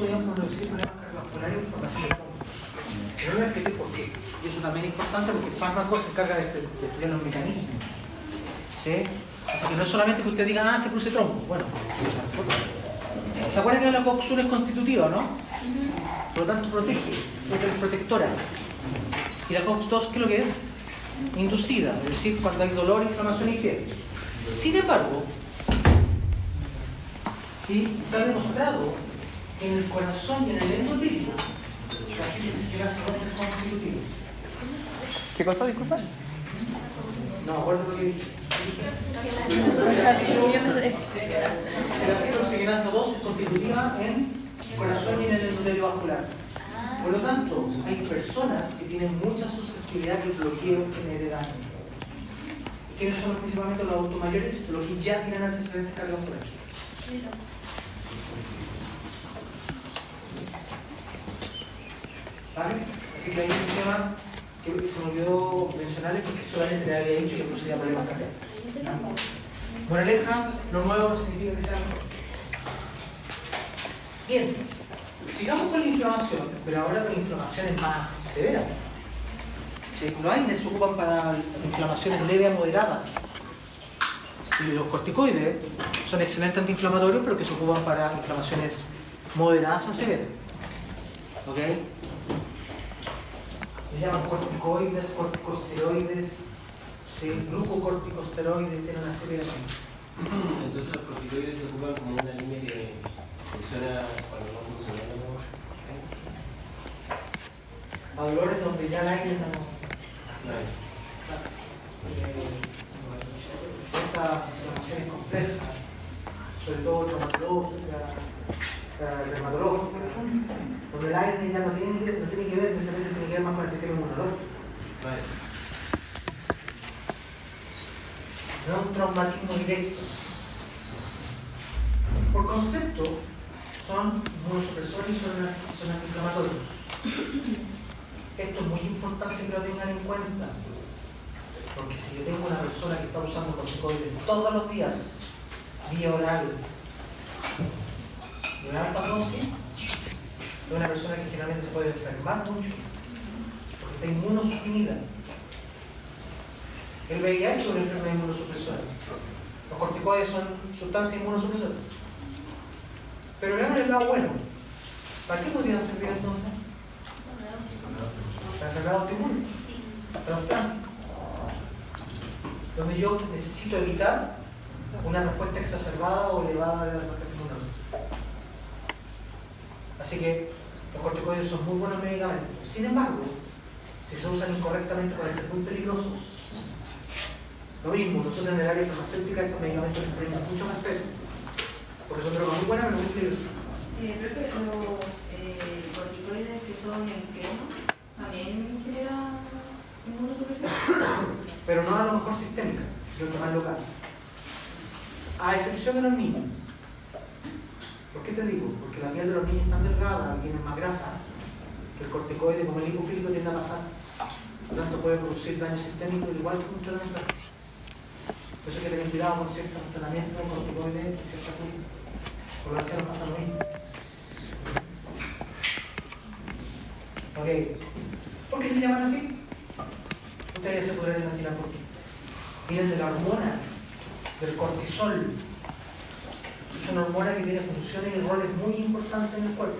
podríamos producir problemas cardiovasculares y inflamación del estómago. Pero no lo expliqué por qué. Y eso también es importante porque el fármaco se encarga de estudiar los mecanismos. ¿Sí? Así que no es solamente que usted diga, se produce trombo. Bueno, ¿se acuerdan que la coxura es constitutiva, no? Por lo tanto, protege, es protectoras. ¿Y la COX-2 qué es lo que es? Inducida, es decir, cuando hay dolor, inflamación y fiebre. Sin embargo, ¿sí? Se ha demostrado que en el corazón y en el endotelio la acetilcolina es constitutiva. ¿Qué cosa, disculpa? No me acuerdo lo que dije. La acetilcolina 2 es constitutiva en el corazón y en el endotelio vascular. Por lo tanto, hay personas que tienen mucha susceptibilidad del bloqueo en heredad. ¿Quiénes son principalmente los adultos mayores? Los que ya tienen antecedentes cardiovasculares. ¿Vale? Así que hay un tema que se me olvidó mencionarles porque solamente le había dicho que procedía a problemas cardíacos. Moraleja, lo nuevo no significa que sea mejor. Bien, sigamos con la inflamación, pero ahora con inflamaciones más severas. Los AINES se ocupan para inflamaciones leves a moderadas. Y los corticoides son excelentes antiinflamatorios, pero que se ocupan para inflamaciones moderadas a severas. ¿Ok? Se llaman corticoides, corticosteroides, ¿sí? Glucocorticosteroides, tienen una serie de nombres. Entonces los corticoides se ocupan como una línea que funciona cuando no funciona. A dolores donde ya el aire no... Ciertas inflamaciones complejas, sobre todo traumatológica, dermatológica, donde el aire ya no tiene que ver, muchas veces tiene que ver más con el sistema inmunológico. No es un traumatismo directo. Por concepto, son inmunosupresores y son antiinflamatorios. Esto es muy importante que lo tengan en cuenta, porque si yo tengo una persona que está usando corticoides todos los días, vía oral, de alta dosis, es una persona que generalmente se puede enfermar mucho, porque está inmunosuprimida. El VIH es una enfermedad inmunosupresora. Los corticoides son sustancias inmunosupresoras. Pero veamos el lado bueno. ¿Para qué podrían servir entonces? Para enfermedad autoinmune, trasplante, donde yo necesito evitar una respuesta exacerbada o elevada de la respuesta inmunológica. Así que los corticoides son muy buenos medicamentos. Sin embargo, si se usan incorrectamente pueden ser muy peligrosos. Lo mismo, nosotros en el área farmacéutica estos medicamentos les prenden mucho más peso, porque son drogas muy buenas pero muy peligrosas. Los corticoides que son en crema también generan inmunosupresión. Pero no a lo mejor sistémica, sino que más local. A excepción de los niños. ¿Por qué te digo? Porque la piel de los niños es tan delgada y tienen más grasa que el corticoide, como el lipofílico, tiende a pasar. Por lo tanto, puede producir daño sistémico igual que un tratamiento. Por eso hay que tener cuidado con ciertos tratamientos de corticoides en ciertas cosas. Por lo que nos pasa lo mismo. Ok. ¿Por qué se llaman así? Ustedes se podrán imaginar por qué. Vienen de la hormona del cortisol. Es una hormona que tiene funciones y roles muy importantes en el cuerpo.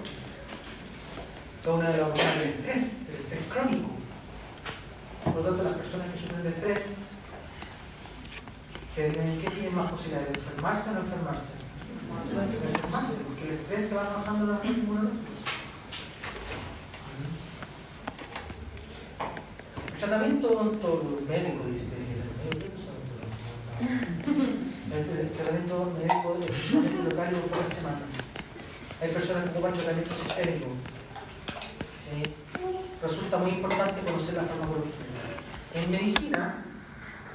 Es una de las hormonas del estrés crónico. Por lo tanto, las personas que sufren de estrés, ¿qué tienen más posibilidades? ¿De enfermarse o no enfermarse? De enfermarse, porque el estrés te va bajando la respuesta inmunológica. El tratamiento médico, dice. El tratamiento médico es un tratamiento local y por semana. Hay personas que ocupan tratamiento sistémico. ¿Sí? Resulta muy importante conocer la farmacología. En medicina,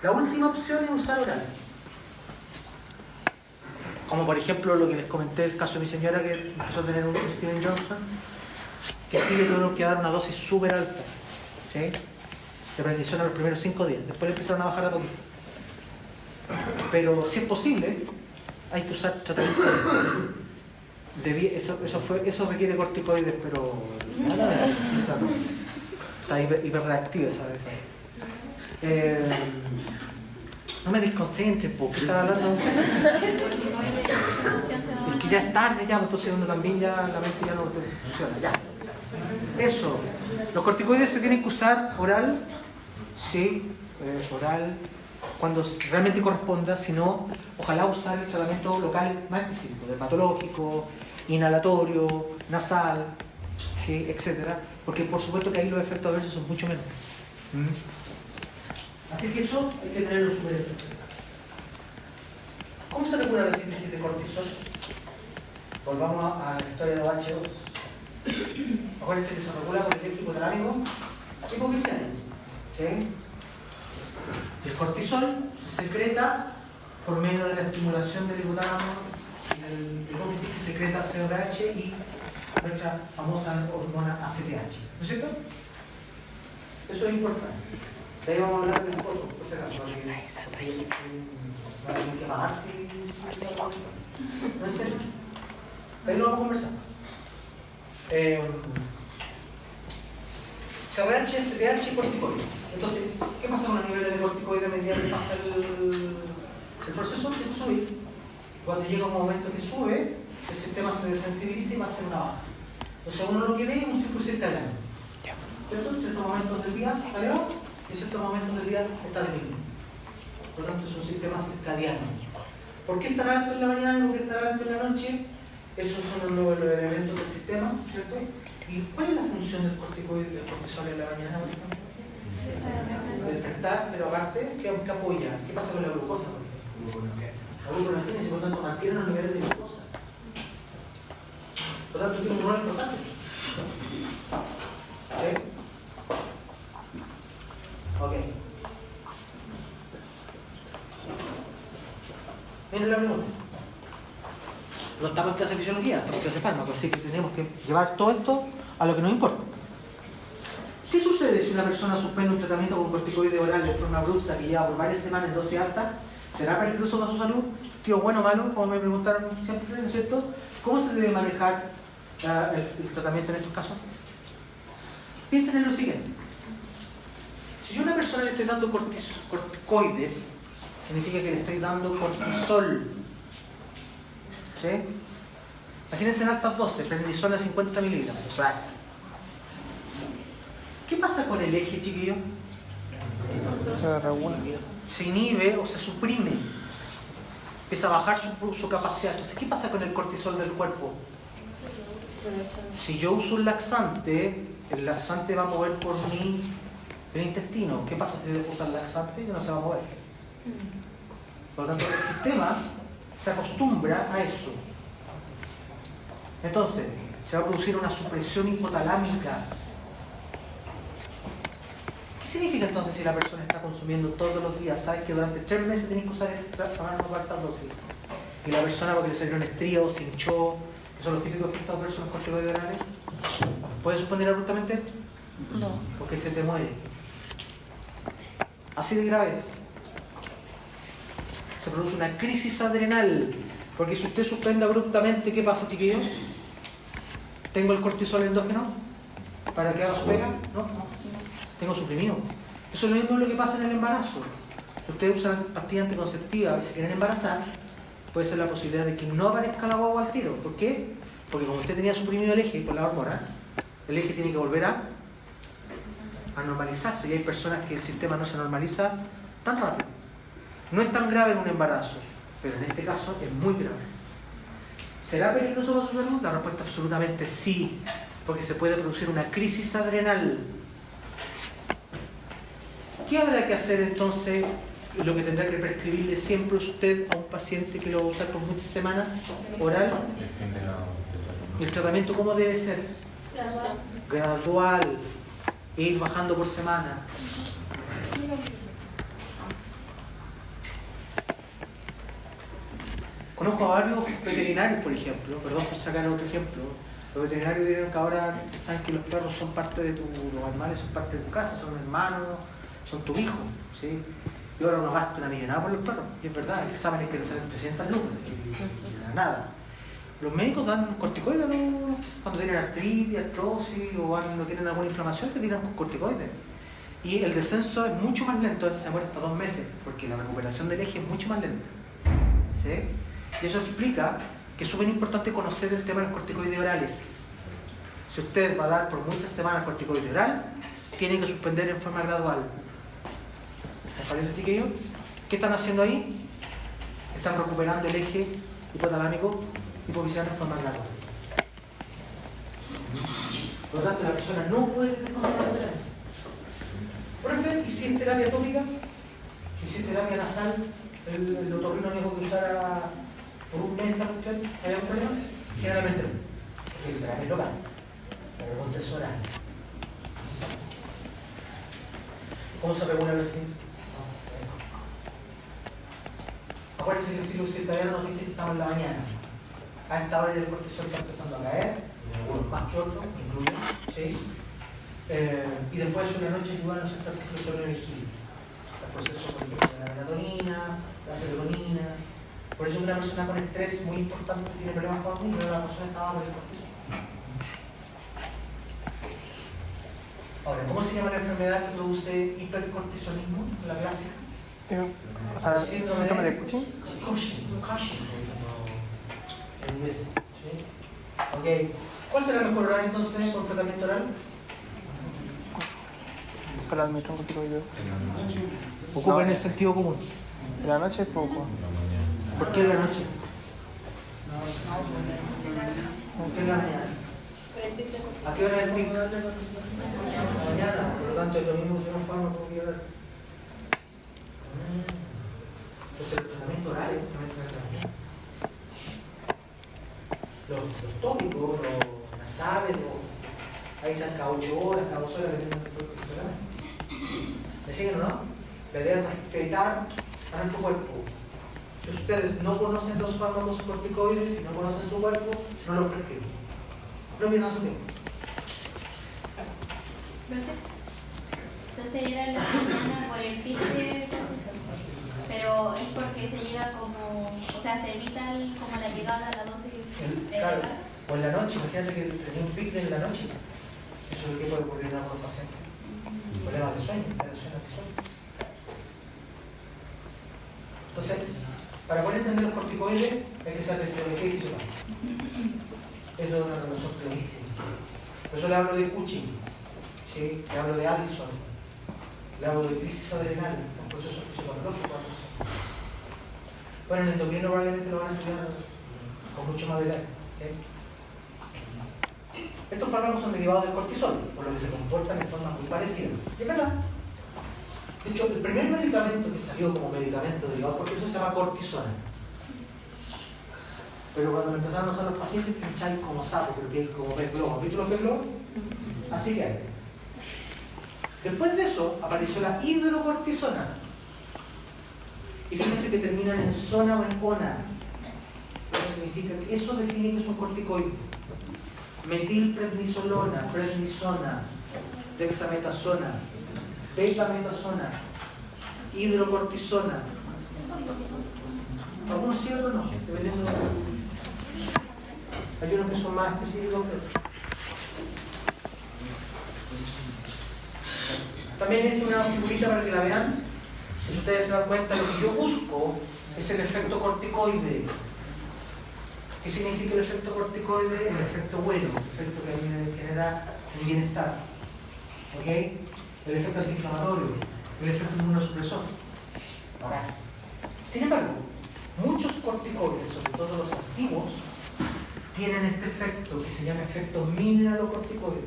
la última opción es usar oral. Como por ejemplo lo que les comenté, el caso de mi señora que empezó a tener un Steven Johnson, que sí le tuvieron que dar una dosis súper alta. ¿Sí? De prednisona los primeros 5 días. Después le empezaron a bajar a poquito. Pero si es posible, hay que usar tratamiento. Eso requiere corticoides, pero está hiperreactiva esa. No me desconcentres, porque estaba hablando. Es que ya es tarde, ya, entonces uno también ya la mente ya no funciona. Ya. Eso. Los corticoides se tienen que usar oral, sí, oral, cuando realmente corresponda, si no, ojalá usar el tratamiento local más específico, dermatológico, inhalatorio, nasal, ¿sí? Etcétera, porque por supuesto que ahí los efectos adversos son mucho menos. Así que eso hay que tenerlo súper en cuenta. ¿Cómo se regula la síntesis de cortisol? Volvamos a la historia de los H2. Acuérdense que se regula por el eje hipotalámico hipofisiario. ¿Sí? El cortisol se secreta por medio de la estimulación del hipotálamo y del hipófisis que secreta CRH y nuestra famosa hormona ACTH. ¿No es cierto? Eso es importante. De ahí vamos a hablar de la foto, por si acaso. Va a tener que pagar ¿no es cierto? De ahí lo vamos a conversar. CRH, CTH y corticoides. Entonces, ¿qué pasa con los niveles de corticoides a medida que pasa el proceso? Empieza a subir. Cuando llega un momento que sube, el sistema se desensibiliza y va a hacer una baja. Entonces, uno lo que ve es un ciclo circadiano. ¿Cierto? En ciertos momentos del día está elevado y en ciertos momentos del día está disminuido. Por lo tanto, es un sistema circadiano. ¿Por qué estar alto en la mañana y por qué estar alto en la noche? Esos son los elementos del sistema, ¿cierto? ¿Y cuál es la función del corticoide del cortisol en la mañana? Despertar, pero aparte, ¿qué apoya? ¿Qué pasa con la glucosa? La gluconeogénesis y por lo tanto mantiene los niveles de glucosa. Por lo tanto, tiene un rol importante. ¿Sí? Ok. Miren la pregunta. No estamos en clase de fisiología, estamos en clase de fármaco, así que tenemos que llevar todo esto a lo que nos importa. ¿Qué sucede si una persona suspende un tratamiento con corticoide oral de forma abrupta que lleva por varias semanas en dosis alta? ¿Será peligroso para su salud? Tío, bueno o malo, como me preguntaron siempre, ¿no es cierto? ¿Cómo se debe manejar el tratamiento en estos casos? Piensen en lo siguiente. Si yo a una persona le estoy dando corticoides, significa que le estoy dando cortisol. ¿Sí? Imagínense en altas dosis, prednisona 50 miligramos. O sea, ¿qué pasa con el eje, chiquillo? Se regula. Se inhibe o se suprime. Empieza a bajar su capacidad. Entonces, ¿qué pasa con el cortisol del cuerpo? Si yo uso un laxante, el laxante va a mover por el intestino. ¿Qué pasa si uso el laxante? No se va a mover. Por lo tanto, el sistema se acostumbra a eso. Entonces, se va a producir una supresión hipotalámica. ¿Qué significa entonces si la persona está consumiendo todos los días? ¿Sabes que durante 3 meses tenés que usar esta dosis? Y la persona porque le salió un estrío, se hinchó, que son los típicos efectos adversos en los corticoides orales, ¿puede suspender abruptamente? No. Porque se te muere. Así de grave es. Se produce una crisis adrenal, porque si usted suspende abruptamente, ¿qué pasa, chiquillos? ¿Tengo el cortisol endógeno para que haga su pega? No. Tengo suprimido. Eso es lo mismo lo que pasa en el embarazo. Si ustedes usan pastillas anticonceptivas y se quieren embarazar, puede ser la posibilidad de que no aparezca la guagua al tiro. ¿Por qué? Porque como usted tenía suprimido el eje por la hormona, el eje tiene que volver a normalizarse. Y hay personas que el sistema no se normaliza tan rápido. No es tan grave en un embarazo, pero en este caso es muy grave. ¿Será peligroso para su salud? La respuesta es absolutamente sí, porque se puede producir una crisis adrenal. ¿Qué habrá que hacer entonces? Lo que tendrá que prescribirle siempre usted a un paciente que lo va a usar por muchas semanas, oral. ¿Y el tratamiento cómo debe ser? Gradual, e ir bajando por semana. Conozco a varios veterinarios, por ejemplo, perdón por sacar otro ejemplo. Los veterinarios dijeron que ahora saben que los perros son parte de los animales son parte de tu casa, son hermanos, son tu hijo, ¿sí? Y ahora uno gasta una millonada por los perros, y es verdad, hay exámenes que le salen 300 lucas, nada. Los médicos dan corticoides, ¿no? Cuando tienen artritis, artrosis o no tienen alguna inflamación, te tiran con corticoides. Y el descenso es mucho más lento, a veces se muere hasta 2 meses, porque la recuperación del eje es mucho más lenta. ¿Sí? Y eso explica que es súper importante conocer el tema de los corticoides orales. Si usted va a dar por muchas semanas corticoide oral, tiene que suspender en forma gradual. ¿Les parece, chiquillos? ¿Qué están haciendo ahí? Están recuperando el eje hipotalámico hipoficial en forma gradual. Por lo tanto, la persona no puede descontrolar la terapia. Profe, ¿y si es terapia tópica? ¿Y si es terapia nasal? ¿El otorrino dijo que usara por un mes la cuestión? ¿Hay algún problema? Generalmente no. Porque es terapia local. La pregunta es oral. ¿Cómo se regula el recinto? Acuérdense que el ciclo circadiano nos dice que estamos en la mañana. A esta hora el cortisol está empezando a caer, algunos más que otros, incluido, ¿sí? Y después una noche igual no se está el ciclo sobrevigil. El proceso, por ejemplo, de la melatonina, la serotonina. Por eso una persona con estrés muy importante tiene problemas con el pero la persona estaba por el cortisol. Ahora, ¿cómo se llama la enfermedad que produce hipercortisolismo? La clásica. O sea, síndrome de Cushing. Cushing, en inglés. ¿Sí? Ok. ¿Cuál será el mejor horario entonces con tratamiento oral? Para administrar un corticoide. Ocupa en el sentido común. En la noche es poco. ¿Por qué en la noche? ¿Por qué en la mañana? ¿A qué hora es el pico? En la mañana, por lo tanto es lo mismo que un fármaco que oral. Entonces el tratamiento oral es justamente la mañana. Los tópicos, los nasales, ahí están cada 8 horas, cada 2 horas dependiendo del cuerpo oral. ¿Me siguen o no? La idea es respetar a nuestro cuerpo. Si ustedes no conocen los fármacos corticoides, si no conocen su cuerpo, no los prescriben. No pierdan su tiempo. Entonces llega en la mañana por el pico de... Pero es porque se llega como... O sea, se evita como la llegada a la dosis de Claro, o en la noche, imagínate que tenía un pic en la noche. Eso es lo que puede ocurrir en algunos pacientes. Problemas de sueño, alteraciones de sueño. Entonces, para poder entender los corticoides, hay que saber fisiología y fisiología. Eso es una relación clarísima. Por eso le hablo de Cushing, ¿sí? Le hablo de Addison, le hablo de crisis adrenal, un proceso fisiológico asociado. Bueno, en el endocrino probablemente lo van a estudiar con mucho más detalle. ¿Sí? Estos fármacos son derivados del cortisol, por lo que se comportan de forma muy parecida. ¿Y es verdad? De hecho, el primer medicamento que salió como medicamento derivado del cortisol se llama cortisona. Pero cuando lo empezaron a usar los pacientes, pinchan como sapo, porque hay como pez globo. ¿Viste los pez globos? Así que hay. Después de eso, apareció la hidrocortisona. Y fíjense que terminan en zona o en ona. Eso significa que eso define que es un corticoide. Metilprednisolona, prednisona, dexametasona, betametasona, hidrocortisona. Algunos sí, otros no. Dependiendo de... Hay unos que son más específicos que otros. También esto es una figurita para que la vean. Si ustedes se dan cuenta, lo que yo busco es el efecto corticoide. ¿Qué significa el efecto corticoide? El efecto bueno, el efecto que genera el bienestar. ¿Ok? El efecto antiinflamatorio, el efecto inmunosupresor. Ahora, sin embargo, muchos corticoides, sobre todo los activos, tienen este efecto que se llama efecto mineralocorticoide.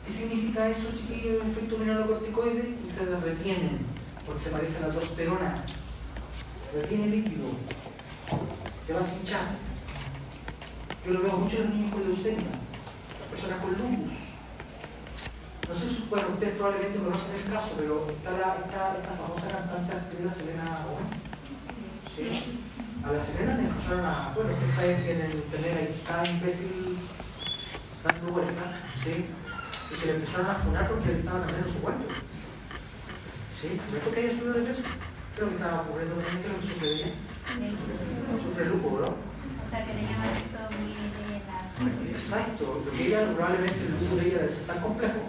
¿Qué significa eso, chiquillos, el efecto mineralocorticoide? Ustedes retienen, porque se parece a la testosterona. Retiene líquido. Te vas a hinchar. Yo lo veo mucho en los niños con leucemia, las personas con lupus. No sé si ustedes probablemente conocen el caso, pero está esta famosa cantante actriz Selena Gomez. ¿Sí? A la Selena le empezaron a... Bueno, ustedes saben que en el internet ahí está imbécil dando vueltas, ¿sí? Y que le empezaron a funar porque le estaban haciendo su cuerpo. ¿Sí? ¿No es porque haya subido de peso? Creo que estaba ocurriendo también, creo que sufre bien. Sufre lupus, ¿no? O sea, que tenía más efecto en la... Exacto, lo que ella probablemente el uso de ella debe ser tan complejo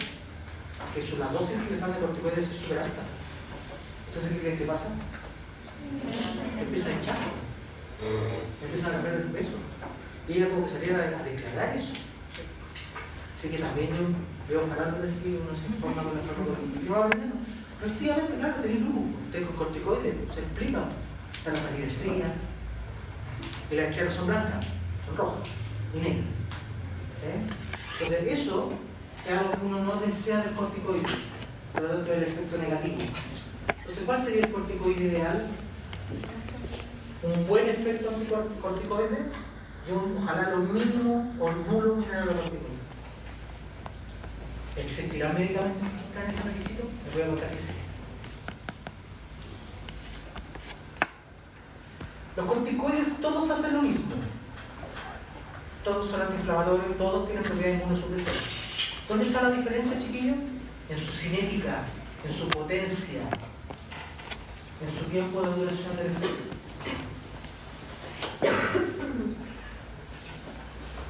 que las dosis que le dan de corticoides es súper alta. Entonces, ¿qué crees que pasa? Empieza a hinchar, empiezan a perder el peso. Y ella como que saliera a declarar eso. Así que también yo veo farándula que uno se informa con la farmacología. Probablemente no. Pero efectivamente, claro, tenéis lupus, ustedes con corticoides, se explica. Van a salir estrellas. Y las estrellas son blancas, son rojas y negras. ¿Sí? Entonces, eso es algo que uno no desea del corticoide, por lo tanto, el efecto negativo. Entonces, ¿cuál sería el corticoide ideal? Un buen efecto anticorticoide y ojalá lo mínimo o nulo mineralocorticoide. ¿Existirán medicamentos que cumplan ese requisito? Les voy a contar que sí. Los corticoides todos hacen lo mismo. Todos son antiinflamatorios, todos tienen propiedades inmunosupresoras. ¿Dónde está la diferencia, chiquillos? En su cinética, en su potencia, en su tiempo de duración del efecto.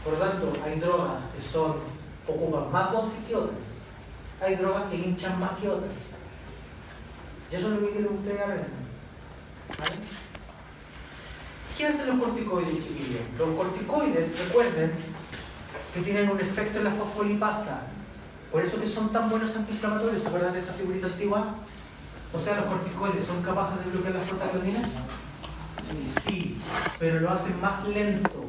Por lo tanto, hay drogas que ocupan más dosis que otras. Hay drogas que hinchan más que otras. Y eso es lo que quiero que ustedes aprendan. ¿Vale? ¿Qué hacen los corticoides, chiquillos? Los corticoides, recuerden, que tienen un efecto en la fosfolipasa. Por eso que son tan buenos antiinflamatorios. ¿Se acuerdan de esta figurita antigua? O sea, los corticoides son capaces de bloquear las prostaglandinas. Sí, pero lo hacen más lento.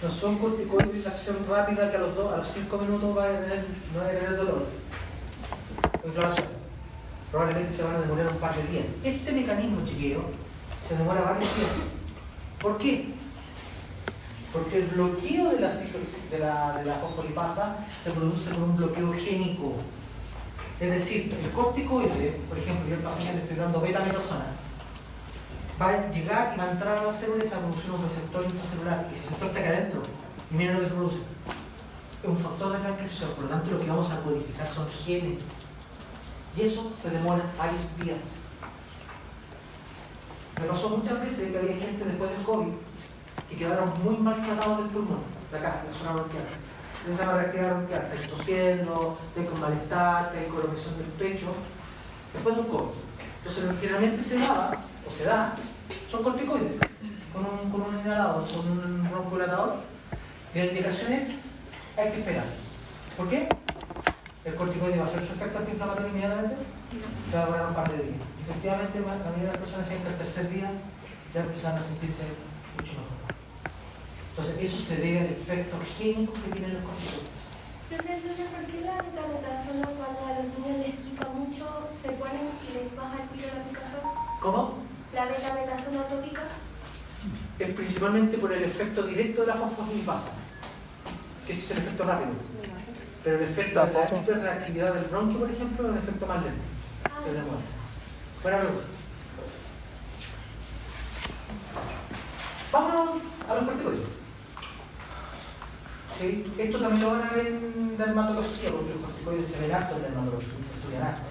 No son corticoides de acción rápida que a los 5 minutos no va a tener dolor o inflamación. Probablemente se van a demorar un par de días. Este mecanismo, chiquillo, se demora varios días. ¿Por qué? Porque el bloqueo de la fosfolipasa se produce por un bloqueo génico. Es decir, el corticoide, por ejemplo, yo al paciente le estoy dando betametasona, va a llegar y va a entrar a la célula y se va a producir un receptor intracelular. El receptor está acá adentro. Y miren lo que se produce. Es un factor de transcripción. Por lo tanto, lo que vamos a codificar son genes. Y eso se demora varios días. Me pasó muchas veces que había gente después del COVID que quedaron muy maltratados del pulmón, de acá, de la zona bronquial. Empiezan a reactivar bronquial, están tosiendo, están con malestar, están con la presión del pecho, después de un COVID. Entonces, generalmente se da son corticoides, con un inhalador, con un broncohilatador. Y la indicación es, hay que esperar. ¿Por qué? El corticoide va a hacer su efecto antiinflamatorio inmediatamente, se va a demorar un par de días. Efectivamente, la mayoría de las personas dicen que al tercer día ya empiezan a sentirse mucho mejor. Entonces, eso se debe al efecto génico que tienen los corticoides. Entonces, ¿por qué la betametasona cuando a los niños les pica mucho se ponen y les baja el tiro la picazón? ¿Cómo? La betametasona tópica. Es principalmente por el efecto directo de la fosfolipasa, que ese es el efecto rápido. Pero el efecto de la hiperreactividad del bronquio, por ejemplo, es un efecto más lento. Se demora. Buena pregunta. Vámonos a los corticoides. ¿Sí? Esto también lo van a ver en dermatología, porque los corticoides se ven harto en dermatología, se estudian harto.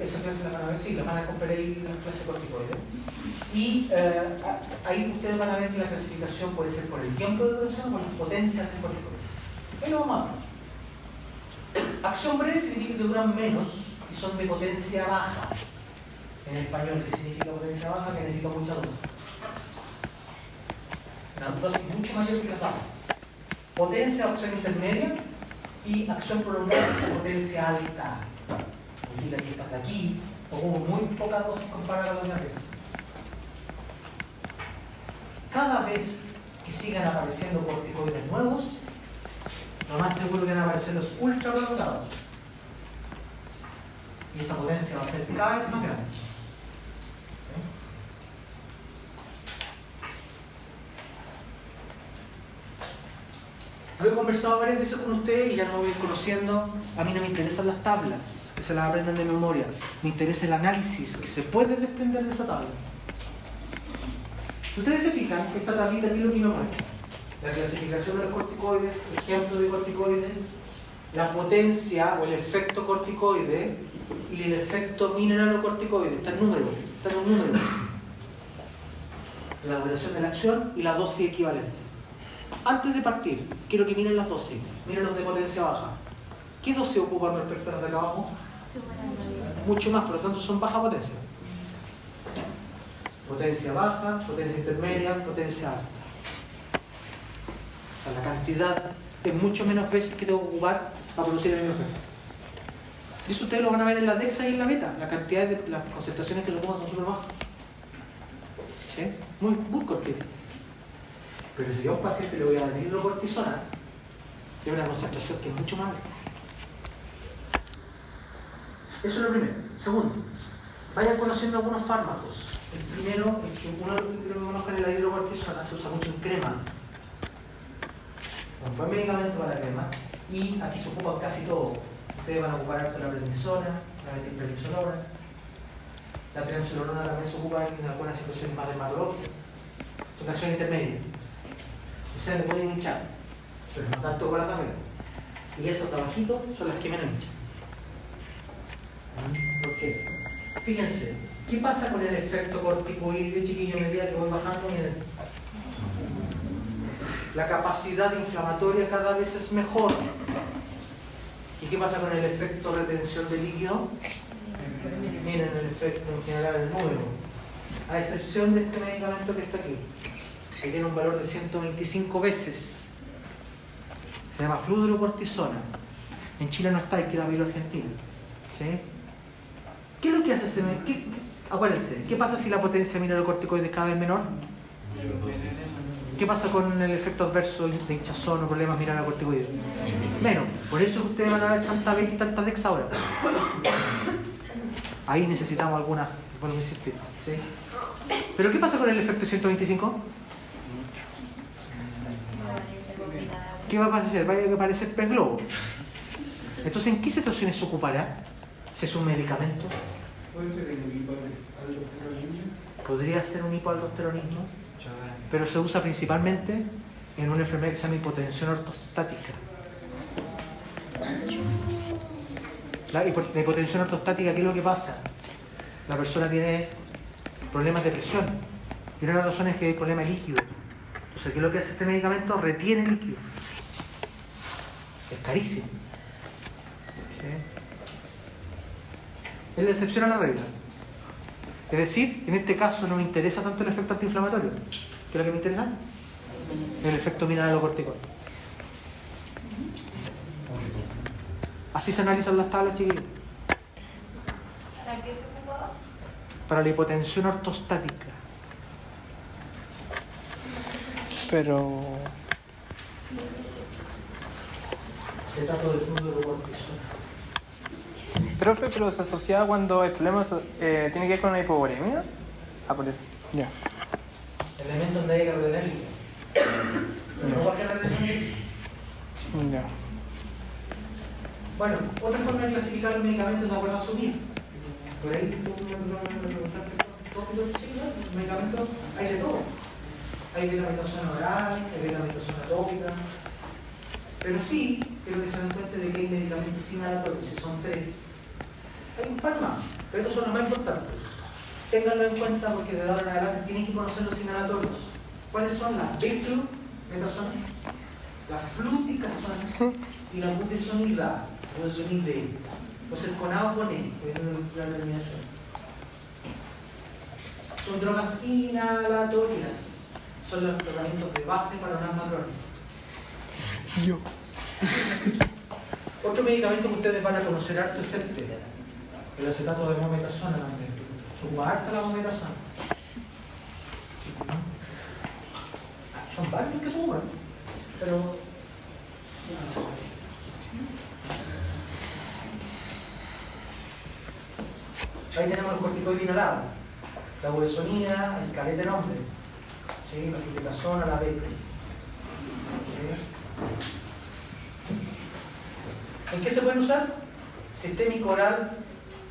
Esa clase la van a ver, sí, la van a comprar ahí las clases corticoides. Y ahí ustedes van a ver que la clasificación puede ser por el tiempo de duración o por las potencias del corticoide. Ahí lo vamos a ver. Acción breve significa que duran menos y son de potencia baja. En español, ¿qué significa potencia baja? Que necesita mucha dosis. Una dosis mucho mayor que la tabla. Potencia, acción intermedia, y acción prolongada, potencia alta. Significa que hasta aquí, o como muy poca dosis comparada con la de arriba. Cada vez que sigan apareciendo corticoides nuevos, lo más seguro que van a aparecer los ultra prolongados. Y esa potencia va a ser cada vez más grande. Lo he conversado varias veces con ustedes y ya no voy a ir conociendo. A mí no me interesan las tablas, que se las aprendan de memoria. Me interesa el análisis que se puede desprender de esa tabla. Ustedes se fijan que esta tablita aquí lo que me muestra: la clasificación de los corticoides, ejemplos de corticoides, la potencia o el efecto corticoide y el efecto mineralocorticoide. Está en número, está en un número. la duración de la acción y la dosis equivalente. Antes de partir, quiero que miren las dosis. Miren los de potencia baja. ¿Qué dosis ocupan respecto a los de acá abajo? Mucho más, por lo tanto son baja potencia. Potencia baja, potencia intermedia, potencia alta. O sea, la cantidad es mucho menos veces que tengo que ocupar para producir el mismo efecto. Y eso ustedes lo van a ver en la DEXA y en la beta. La cantidad de las concentraciones que lo ocupan son súper bajas. ¿Sí? Muy cortito. Pero si yo a un paciente le voy a dar hidrocortisona, tiene una concentración que es mucho más alta. Eso es lo primero. Segundo, vayan conociendo algunos fármacos. El primero, es que uno de los que quiero que conozcan es la hidrocortisona, se usa mucho en crema. Un buen medicamento para la crema. Y aquí se ocupa casi todo. Ustedes van a ocupar harto la prednisona, la metilprednisolona. La triamcinolona también se ocupa en algunas situaciones más dermatológicas. Son acción intermedia. O sea, le pueden hinchar, pero no tanto para la tabla. Y esos de abajito son las que menos hinchan. ¿Por qué? Fíjense, ¿qué pasa con el efecto corticoide, chiquillo, a medida que voy bajando? Miren. La capacidad inflamatoria cada vez es mejor. ¿Y qué pasa con el efecto retención de líquido? Miren el efecto en general, el número. A excepción de este medicamento que está aquí, que tiene un valor de 125 veces. Se llama fluorocortisona. En Chile no está, hay que ir a verlo Argentina. ¿Sí? ¿Qué es lo que hace ese medicamento? Acuérdense, ¿qué pasa si la potencia mineralocorticoide es cada vez menor? ¿Qué pasa con el efecto adverso de hinchazón o problemas mineralocorticoides? Menos. Por eso ustedes van a ver tanta beta y tanta dexa ahora. Ahí necesitamos algunas, por lo que insistir. ¿Sí? ¿Pero qué pasa con el efecto 125? ¿Qué va a pasar? Va a aparecer pez globo. Entonces, ¿en qué situaciones se ocupará? Si es un medicamento. Podría ser un hipoaldosteronismo, pero se usa principalmente en una enfermedad que se llama hipotensión ortostática. La hipotensión ortostática, ¿qué es lo que pasa? La persona tiene problemas de presión y una de las razones es que hay problemas de líquido. Entonces, ¿qué es lo que hace este medicamento? Retiene líquido. Es carísimo. ¿Sí? Es la excepción a la regla. Es decir, en este caso no me interesa tanto el efecto antiinflamatorio. ¿Qué es lo que me interesa? El efecto mineralocorticoide. Así se analizan las tablas, chiquillos. ¿Para qué se ocupaba? Para la hipotensión ortostática. Pero... Se trata de fluorocortisona. Profe, pero se asocia cuando el problema tiene que ver con una hipovolemia. Ah, por eso. Ya. Elementos de aerodinamia. No baja la retención. Ya. Bueno, otra forma de clasificar los medicamentos es de acuerdo a su vida. Por ahí, los medicamentos hay de todo. Hay betametazoina oral, hay betametazoina tópica. Pero sí, quiero que se den cuenta de que hay medicamentos inhalatorios, y son 3. Hay un par más, pero estos son los más importantes. Ténganlo en cuenta porque de ahora en adelante tienen que conocer los inhalatorios. ¿Cuáles son? Las betametazoina, la fluticasona y la budesonida. Entonces con A o con E, la terminación. Son drogas inhalatorias. Son los tratamientos de base para un asma crónico. Yo. Otro medicamento que ustedes van a conocer harto es el acetato de mometasona también. Se ocupa harta la mometasona. Son varios que se ocupan, pero ahí tenemos el corticoide inhalado, la budesonida, el calete de nombre, ¿sí? La fluticasona, la beta. ¿Sí? ¿En qué se pueden usar? Sistémico oral,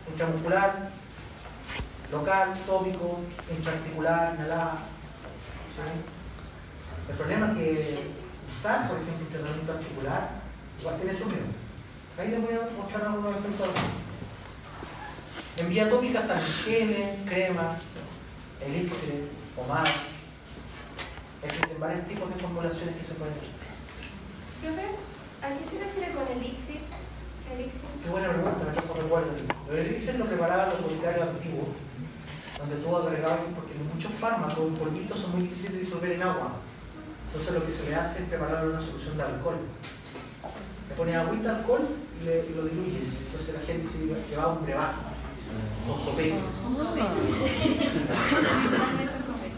intramuscular, local, tópico, intraarticular, inhalada. ¿Sí? El problema es que usar, por ejemplo, el tratamiento articular, igual tiene su miedo. Ahí les voy a mostrar algunos ejemplos. En vía tópica están geles, crema, elixir, pomadas. Existen varios tipos de formulaciones que se pueden usar. Profe, ¿a qué se refiere con elixir? Qué buena pregunta, me trajo recuerdo. Los elixir lo preparaban los boticarios antiguos, donde tú agregabas, porque muchos fármacos en polvitos son muy difíciles de disolver en agua. Entonces lo que se le hace es preparar una solución de alcohol. Le pones agüita, alcohol y lo diluyes. Entonces la gente se llevaba un brebaje, un copete.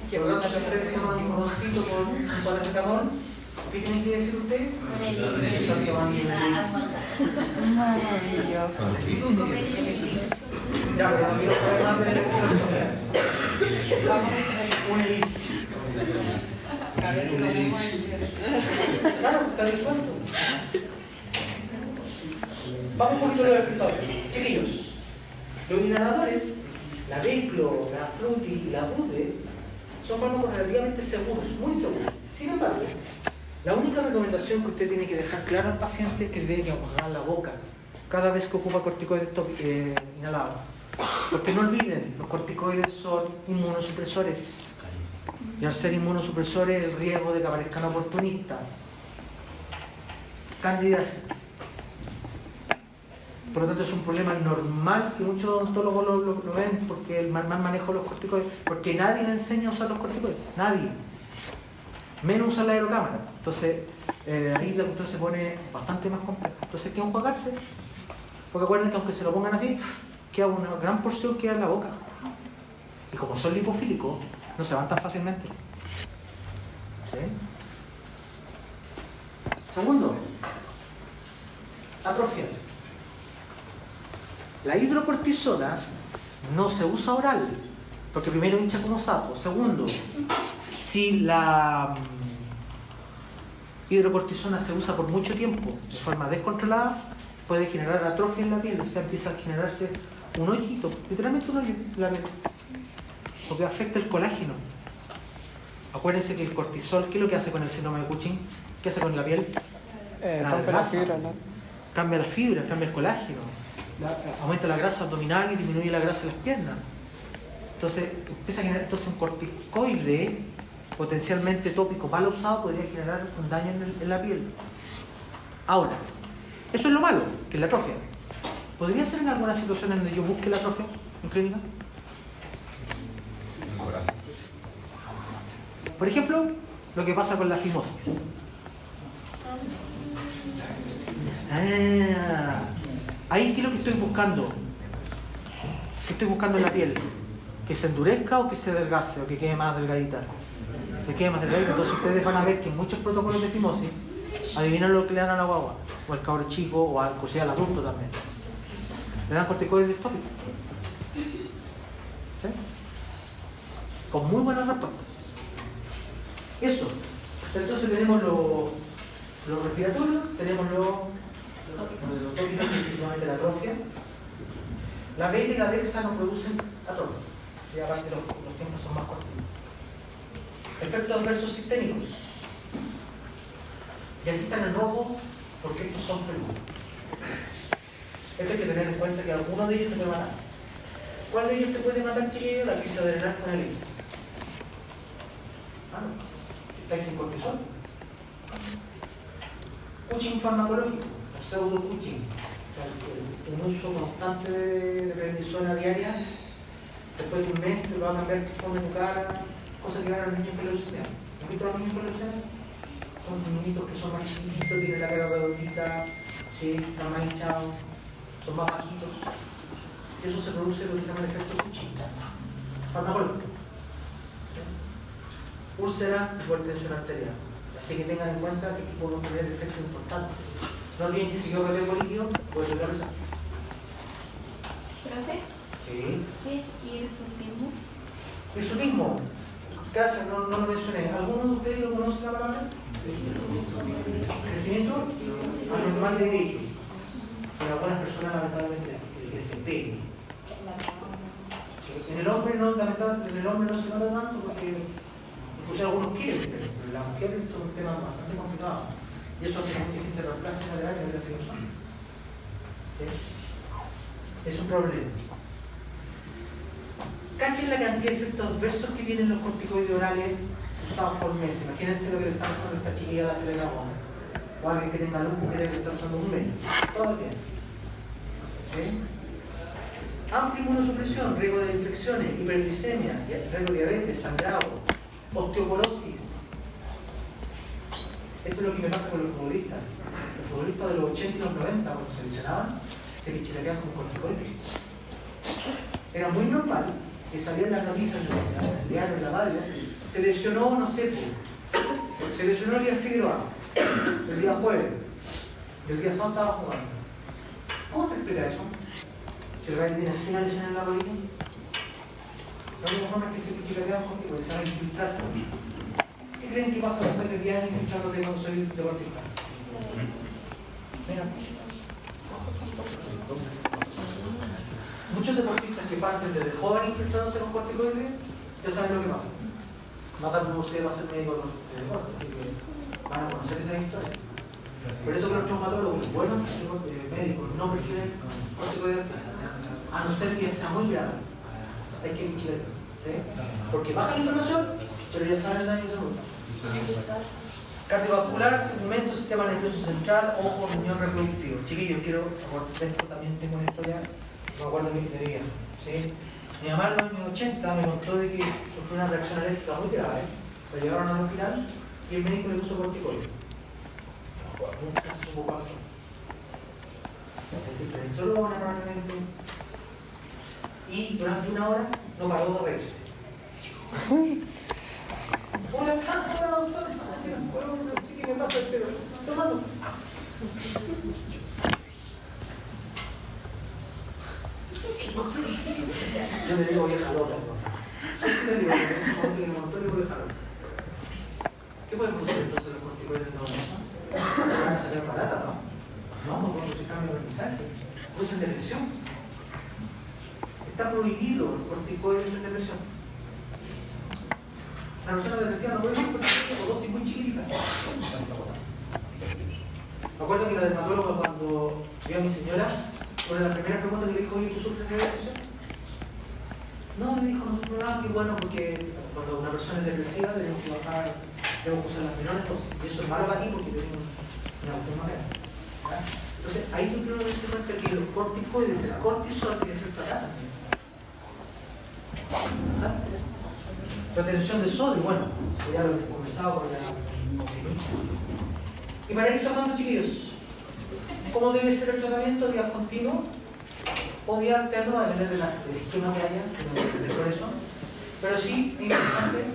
Por lo tanto, si ustedes se llaman un roncito con un paracetamol, ¿qué tienen que decir ustedes? Están tomando un elixir. Maravilloso. Ya, pero no quiero saber más de un elixir. Claro, está disuelto. Vamos un poquito a los efectos. Chiquillos, los inhaladores, la Beclo, la Fruity y la Bude, son fármacos relativamente seguros, muy seguros. Sin embargo, la única recomendación que usted tiene que dejar claro al paciente es que se tiene que apagar la boca cada vez que ocupa corticoides inhalados. Porque no olviden, los corticoides son inmunosupresores. Y al ser inmunosupresores, el riesgo de que aparezcan oportunistas. Candidiasis. Por lo tanto, es un problema normal que muchos odontólogos lo ven porque el mal manejo de los corticoides, porque nadie le enseña a usar los corticoides, nadie. Menos usar la aerocámara. Entonces, ahí la cuestión se pone bastante más compleja. Entonces, hay que enjuagarse. Porque acuérdense que aunque se lo pongan así, queda una gran porción queda en la boca. Y como son lipofílicos, no se van tan fácilmente. ¿Sí? Segundo, atrofia. La hidrocortisona no se usa oral, porque primero hincha como sapo. Segundo, si la hidrocortisona se usa por mucho tiempo de forma descontrolada, puede generar atrofia en la piel, o sea, empieza a generarse un hoyito, literalmente un hoyo en la piel, porque afecta el colágeno. Acuérdense que el cortisol, ¿qué es lo que hace con el síndrome de Cushing? ¿Qué hace con la piel? Rompe la fibra, ¿no? Cambia las fibras, cambia el colágeno, aumenta la grasa abdominal y disminuye la grasa de las piernas. Entonces empieza a generar un corticoide potencialmente tópico mal usado, podría generar un daño en la piel. Ahora, eso es lo malo, que es la atrofia. ¿Podría ser en alguna situación en donde yo busque la atrofia en clínica? Por ejemplo, lo que pasa con la fimosis. Ahí, ¿qué es lo que estoy buscando? ¿Qué estoy buscando en la piel? ¿Que se endurezca o que se adelgace o que quede más delgadita? Que quede más delgadita. Entonces ustedes van a ver que en muchos protocolos de fimosis, adivinan lo que le dan a la guagua, o al cabro chico, o inclusive al adulto también. Le dan corticoides tópicos. ¿Sí? Con muy buenas respuestas. Eso. Entonces tenemos los respiratorios, tenemos los tópicos, principalmente la atrofia. La beta y la dexa no producen atrofia. Y aparte los tiempos son más cortos. Efectos adversos sistémicos. Y aquí están en rojo porque estos son peludos. Esto hay que tener en cuenta que alguno de ellos te puede matar. ¿Cuál de ellos te puede matar, chiquillo? La crisis adrenal con el hígado. Ah, no. ¿Estáis sin cortisol? Cushing farmacológico, o pseudo Cushing. Un uso constante de prednisona diaria, después de un mes te lo va a cambiar tu forma de tu cara, cosas que van a los niños que lo usan. ¿Has visto a los niños que lo usan? Son niñitos que son más chiquititos, tienen la cara redondita, sí, están más hinchados, son más bajitos. Eso se produce lo que se llama el efecto Cushing farmacológico. Úlcera, hipertensión arterial. Así que tengan en cuenta que aquí podemos tener efectos importantes. No olviden que si yo bebo líquido, puede ser la verdad. ¿Profe? Sí. ¿Qué es hirsutismo? Hirsutismo. Gracias, no lo mencioné. ¿Alguno de ustedes lo conoce la palabra? Crecimiento anormal de vello. Para algunas personas, lamentablemente, que se ve. En el hombre no, lamentablemente, en el hombre no se nota tanto porque incluso algunos quieren, pero la mujer es un tema bastante complicado. Y eso hace que mucha gente reemplace la edad y la sexual. ¿Sí? Es un problema. Cachen la cantidad de efectos adversos que tienen los corticoides orales usados por mes. Imagínense lo que le está pasando a esta chiquilla de la aceleradora. O alguien que tenga lupus que debe estar usando un mes. Todo el tiempo. ¿Sí? Amplia inmunosupresión, riesgo de infecciones, hiperglicemia, riesgo de diabetes, sangrado, osteoporosis. Esto es lo que me pasa con los futbolistas. Los futbolistas de los 80 y los 90, cuando se lesionaban, se pichileteaban con corticoides. Era muy normal que salieran las noticias en el diario, en la radio. Se lesionó, no sé, se lesionó el día Figueroa, el día jueves, y el día sábado estaba jugando. ¿Cómo se explica eso? Si el Rey tiene así una lesión en la rodilla, la única forma es que se pichiletean contigo, que se van a infiltrarse. ¿Qué creen que pasa después de 10 años infiltrándote cuando soy deportista? Mira. Muchos deportistas que parten desde joven infiltrándose con corticoides, ya saben lo que pasa. Más tarde usted va a ser médico de deporte, así que van a conocer esa historia. Por eso que los traumatólogos, los buenos médicos, no prescriben corticoides, a no ser que sea muy grave. Hay que vigilar, ¿sí? Porque baja la inflamación, pero ya saben el daño de salud. Cardiovascular, movimiento, sistema nervioso central, ojo, riñón reproductivo. Chiquillos, quiero aportar esto, también tengo una historia, no me acuerdo qué tenía, ¿sí? Mi mamá en los años 80 me contó de que sufrió una reacción alérgica muy grave, la llevaron al hospital y el médico le puso corticoides. Nunca se supo cuál fue. El diferenciólogo normalmente, y durante una hora no paró de reírse. Hola, doctor. ¿Qué me pasa? Tomando. Yo le digo vieja loca. Yo le digo vieja loca. ¿Qué podemos hacer entonces los corticoides de la van a sacar barata, ¿no? No, porque se cambia el aprendizaje. Producen depresión. Está prohibido los corticoides en depresión. La persona depresiva no puede ser o dosis muy chiquititas. Me acuerdo que la dermatóloga cuando vio a mi señora, una de las primeras preguntas que le dijo, oye, ¿tú sufres de depresión? No, me dijo, no sufro nada, qué bueno, porque cuando una persona es depresiva tenemos que bajar, tenemos que usar las menores dosis. Y eso es malo para ti porque tenemos una autonomía. Entonces, ahí tú primero te das cuenta que los corticoides, el cortisol tiene efecto acá también. Retención de sodio, bueno, ya lo he conversado con la y para ir cerrando, chiquillos, ¿cómo debe ser el tratamiento? ¿Día continuo o día alterno? Va a depender del esquema que haya, del progreso. Pero sí, es importante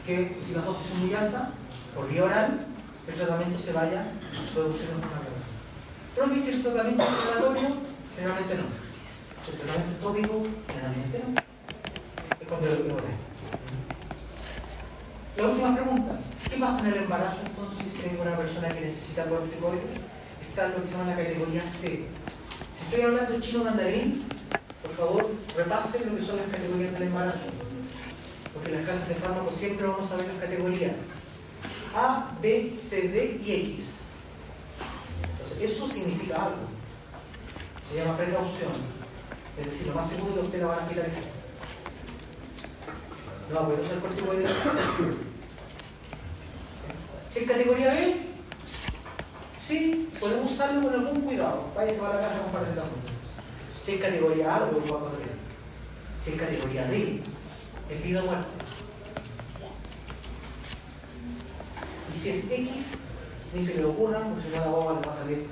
que si las dosis son muy altas, por vía oral, el tratamiento se vaya produciendo en una cabeza. Pero que si el tratamiento inflamatorio, generalmente no. El tratamiento tópico, generalmente no. Es cuando lo que Las últimas preguntas. ¿Qué pasa en el embarazo entonces si hay una persona que necesita corticoides? Está lo que se llama la categoría C. Si estoy hablando chino mandarín, por favor, repasen lo que son las categorías del embarazo. Porque en las clases de fármacos siempre vamos a ver las categorías A, B, C, D y X. Entonces, eso significa algo. Se llama precaución. Es decir, lo más seguro es que usted la van a hospitalizar. No, pero usar corticoides. Si es categoría B, sí, podemos usarlo con algún cuidado. Váyase a la casa con paracetamol. Si es categoría A, lo podemos usar. Si es categoría D, es vida o muerte. Y si es X, ni se le ocurra, porque si no la bomba le va a salir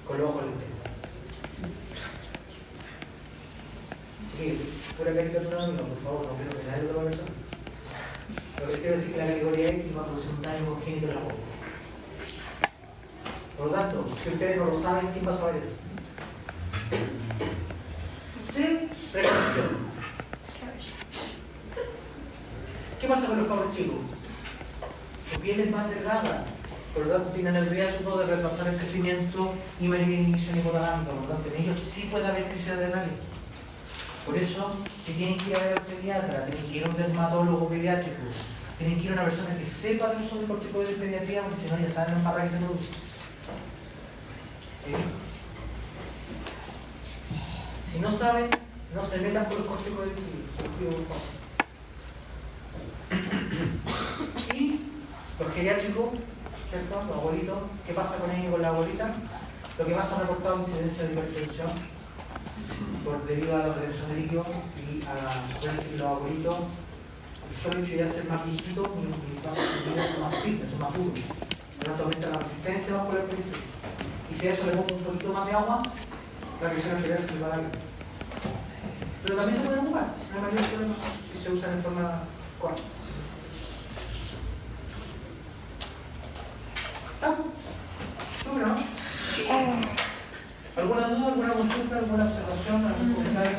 con los ojos limpios. Sí, pura caricatura amiga, por favor, no quiero que nadie lo tome persona. Lo que quiero decir es que la categoría X va a producir un daño congénito en la boca. Por lo tanto, si ustedes no lo saben, ¿quién va a saber esto? C, precaución. ¿Qué pasa con los cabros chicos? Su piel es más delgada, por lo tanto tienen el riesgo de retrasar el crecimiento y mayor inhibición hipotalámica, por lo tanto en ellos sí puede haber crisis adrenales. Por eso, si tienen que ir a ver al pediatra, tienen que ir a un dermatólogo pediátrico, tienen que ir a una persona que sepa el uso de corticoides en pediatría, porque si no ya saben la embarrada que se produce. ¿Sí? Si no saben, no se metan por los corticoides. geriátricos, ¿cierto? Los abuelitos, ¿qué pasa con ellos y con la abuelita? Lo que más ha reportado incidencia de hipertensión debido a la retención de líquido y a los abuelitos, el solo hecho de ser más viejitos y son más firmes, son más duros. Por lo tanto, aumenta la resistencia bajo el perímetro. Y si a eso le pongo un poquito más de agua, la presión arterial se le va a dar. Pero también se puede ocupar, no hay mayor problema si se usan en forma corta. ¿Estamos? ¿Tú no? ¿Alguna duda, alguna consulta, alguna observación, algún comentario?